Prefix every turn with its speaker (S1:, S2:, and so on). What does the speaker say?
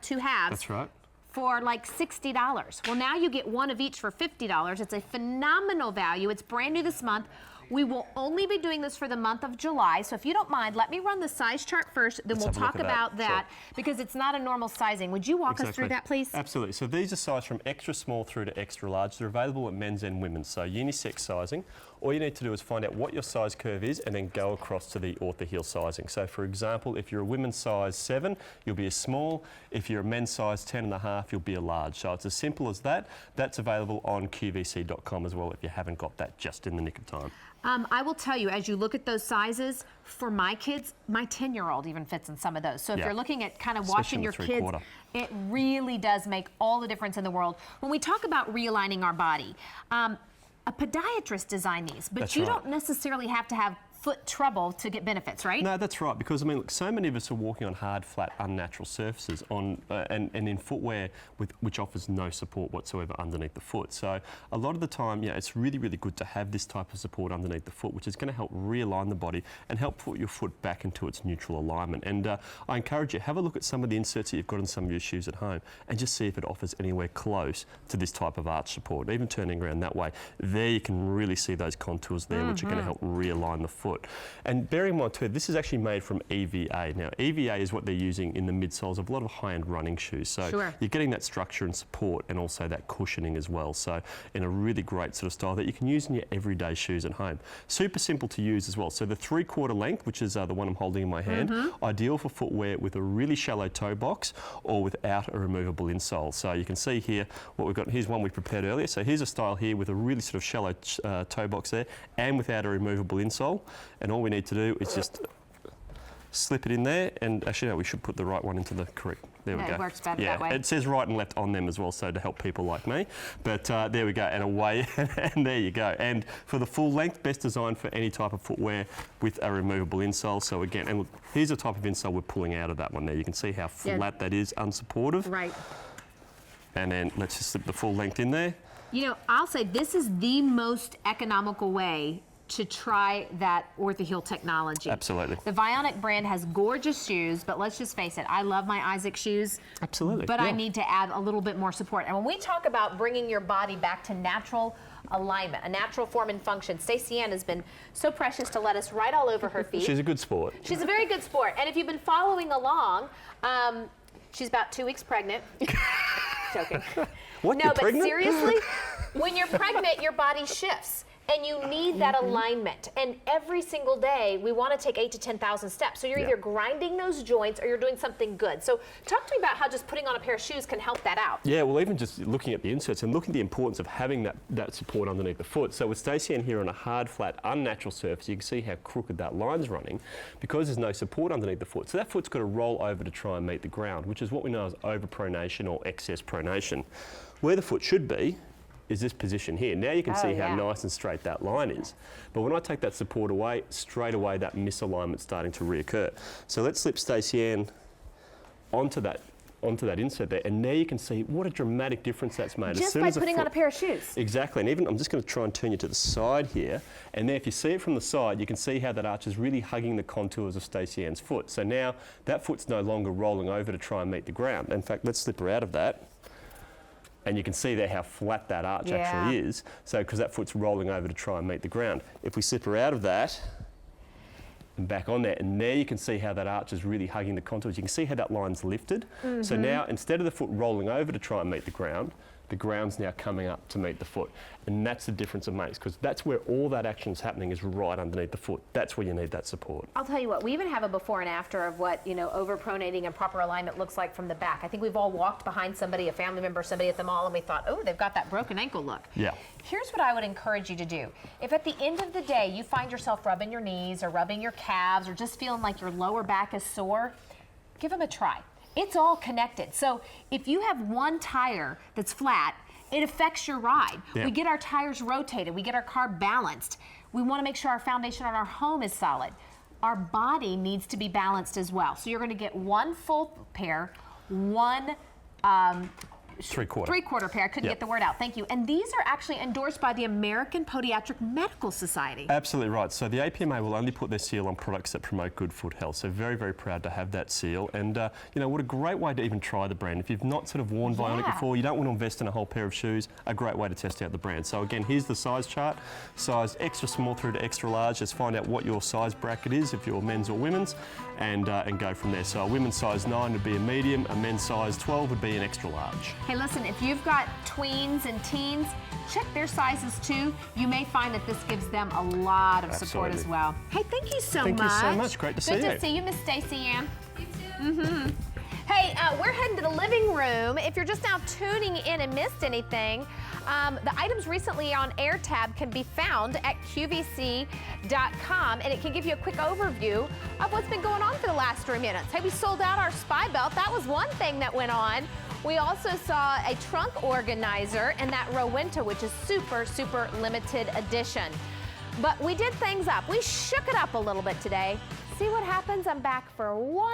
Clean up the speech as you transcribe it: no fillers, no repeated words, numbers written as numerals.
S1: two halves.
S2: That's right.
S1: For like $60. Well, now you get one of each for $50. It's a phenomenal value. It's brand new this month. We will only be doing this for the month of July, so if you don't mind, let me run the size chart first, then we'll talk about that, because it's not a normal sizing. Would you walk us through that, please?
S2: Absolutely. So these are sized from extra small through to extra large. They're available at men's and women's, so unisex sizing. All you need to do is find out what your size curve is and then go across to the Ortho sizing. So for example, if you're a women's size 7, you'll be a small. If you're a men's size 10.5, you'll be a large. So it's as simple as that. That's available on qvc.com as well if you haven't got that just in the nick of time.
S1: I will tell you, as you look at those sizes, for my kids, my 10-year-old even fits in some of those. So if you're looking at kind of watching your kids, it really does make all the difference in the world. When we talk about realigning our body, a podiatrist designed these, but you don't necessarily have to have foot trouble to get benefits, right?
S2: No, that's right, because I mean, look, so many of us are walking on hard, flat, unnatural surfaces and in footwear which offers no support whatsoever underneath the foot. So a lot of the time, yeah, it's really, really good to have this type of support underneath the foot, which is going to help realign the body and help put your foot back into its neutral alignment. And I encourage you, have a look at some of the inserts that you've got in some of your shoes at home and just see if it offers anywhere close to this type of arch support. Even turning around that way, there you can really see those contours there, which are going to help realign the foot. And bear in mind too, this is actually made from EVA. Now, EVA is what they're using in the midsoles of a lot of high-end running shoes. So you're getting that structure and support and also that cushioning as well. So in a really great sort of style that you can use in your everyday shoes at home. Super simple to use as well. So the 3/4 length, which is the one I'm holding in my hand, ideal for footwear with a really shallow toe box or without a removable insole. So you can see here what we've got. Here's one we prepared earlier. So here's a style here with a really sort of shallow toe box there and without a removable insole. And all we need to do is just slip it in there, and actually no, we should put the right one into the correct. There we go.
S1: It works better that way.
S2: It says right and left on them as well, so to help people like me. But there we go, and away, and there you go. And for the full length, best designed for any type of footwear with a removable insole. So again, and look, here's the type of insole we're pulling out of that one there. You can see how flat that is, unsupportive.
S1: Right.
S2: And then let's just slip the full length in there.
S1: You know, I'll say this is the most economical way to try that Ortho technology.
S2: Absolutely.
S1: The Vionic brand has gorgeous shoes, but let's just face it, I love my Isaac shoes.
S2: Absolutely.
S1: But I need to add a little bit more support. And when we talk about bringing your body back to natural alignment, a natural form and function, Stacey Ann has been so precious to let us right all over her feet.
S2: She's a good sport.
S1: She's a very good sport. And if you've been following along, she's about 2 weeks pregnant. Joking.
S2: What,
S1: no,
S2: you're
S1: but
S2: pregnant?
S1: Seriously, when you're pregnant, your body shifts. And you need that alignment. And every single day, we want to take 8,000 to 10,000 steps. So you're either grinding those joints or you're doing something good. So talk to me about how just putting on a pair of shoes can help that out.
S2: Yeah, well, even just looking at the inserts and looking at the importance of having that support underneath the foot. So with Stacey Ann here on a hard, flat, unnatural surface, you can see how crooked that line's running because there's no support underneath the foot. So that foot's got to roll over to try and meet the ground, which is what we know as overpronation or excess pronation. Where the foot should be is this position here. Now you can see how nice and straight that line is. But when I take that support away, straight away that misalignment's starting to reoccur. So let's slip Stacey Ann onto that insert there, and now you can see what a dramatic difference that's made.
S1: Just by putting on a pair of shoes.
S2: Exactly, and even I'm just going to try and turn you to the side here, and there if you see it from the side, you can see how that arch is really hugging the contours of Stacey Ann's foot. So now that foot's no longer rolling over to try and meet the ground. In fact, let's slip her out of that. And you can see there how flat that arch actually is. So, because that foot's rolling over to try and meet the ground. If we slip her out of that and back on there, and there you can see how that arch is really hugging the contours. You can see how that line's lifted. So now, instead of the foot rolling over to try and meet the ground's now coming up to meet the foot. And that's the difference it makes, because that's where all that action's happening, is right underneath the foot. That's where you need that support.
S1: I'll tell you what, we even have a before and after of what, you know, overpronating and proper alignment looks like from the back. I think we've all walked behind somebody, a family member, somebody at the mall, and we thought, oh, they've got that broken ankle look.
S2: Yeah.
S1: Here's what I would encourage you to do. If at the end of the day you find yourself rubbing your knees or rubbing your calves or just feeling like your lower back is sore, give them a try. It's all connected. So if you have one tire that's flat, it affects your ride. We get our tires rotated. We get our car balanced. We want to make sure our foundation on our home is solid. Our body needs to be balanced as well. So you're going to get one full pair, one
S2: Three-quarter.
S1: Three-quarter pair. I couldn't get the word out. Thank you. And these are actually endorsed by the American Podiatric Medical Society.
S2: Absolutely right. So the APMA will only put their seal on products that promote good foot health. So very, very proud to have that seal. And you know, what a great way to even try the brand. If you've not sort of worn Vionic before, you don't want to invest in a whole pair of shoes, a great way to test out the brand. So again, here's the size chart. Size extra small through to extra large. Just find out what your size bracket is, if you're men's or women's, and go from there. So a women's size 9 would be a medium, a men's size 12 would be an extra large.
S1: Hey, listen, if you've got tweens and teens, check their sizes too. You may find that this gives them a lot of support as well. Hey, thank you so much.
S2: Thank you so much. Great to see you.
S1: Good to see you, Miss Stacey Ann.
S3: You too.
S1: Hey, we're heading to the living room. If you're just now tuning in and missed anything, the items recently on air tab can be found at QVC.com, and it can give you a quick overview of what's been going on for the last 3 minutes. Hey, we sold out our spy belt. That was one thing that went on. We also saw a trunk organizer and that Rowenta, which is super, super limited edition. But we did things up. We shook it up a little bit today. See what happens? I'm back for one.